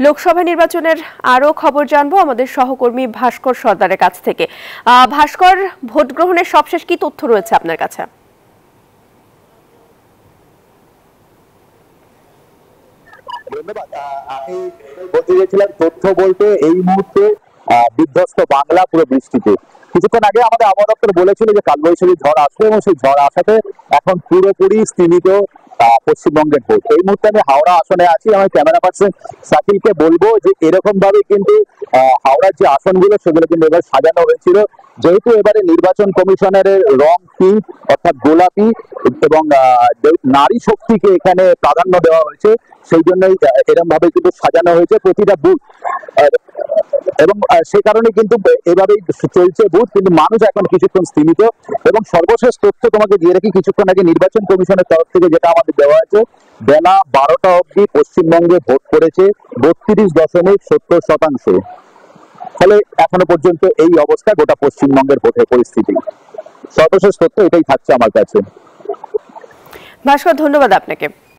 লোকসভা নির্বাচনের আরো খবর জানবো আমাদের সহকর্মী ভাস্কর সর্দারের কাছ থেকে। ভাস্কর, ভোট গ্রহণের সবশেষ কি তথ্য রয়েছে আপনার কাছে? ধন্যবাদ। আমি বলতে গেছিলাম তথ্য বলতে এই মুহূর্তে বিধ্বস্ত বাংলা পুরো বৃষ্টিতে। কিছুক্ষণ আগে আমাদের আবহাওয়া দপ্তর বলেছিল যে কালবৈশাখী ঝড় আসবে এবং সেই ঝড় আসাতে এখন পুরোপুরি স্থিমিত পশ্চিমবঙ্গের ভোট। এই মুহূর্তে আমি হাওড়া আসনে আছি। আমার ক্যামেরা পার্সন শাকিলকে বলবো যে এরকম ভাবে কিন্তু হাওড়ার যে আসনগুলো সেগুলো কিন্তু এবার সাজানো হয়েছিল, যেহেতু এবারে নির্বাচন কমিশনের রং পিঙ্ক অর্থাৎ গোলাপি এবং নারী শক্তিকে এখানে প্রাধান্য দেওয়া হয়েছে, সেই জন্যই এরকম ভাবে কিন্তু সাজানো হয়েছে প্রতিটা বুথ। এবং সে কারণে কিন্তু এভাবেই চলছে বুথ, কিন্তু মানুষ এখন কিছুক্ষণ স্থিমিত। এবং সর্বশেষ তথ্য তোমাকে দিয়ে রাখি, কিছুক্ষণ আগে নির্বাচন কমিশনের তরফ থেকে যেটা আমাদের দেওয়া আছে, বেলা 12টা অবধি পশ্চিমবঙ্গে ভোট পড়েছে 32.70%। ফলে এখনো পর্যন্ত এই অবস্থা গোটা পশ্চিমবঙ্গের ভোটের পরিস্থিতি। সর্বশেষ তথ্য এটাই থাকছে আমার কাছে। ভাস্কর, ধন্যবাদ আপনাকে।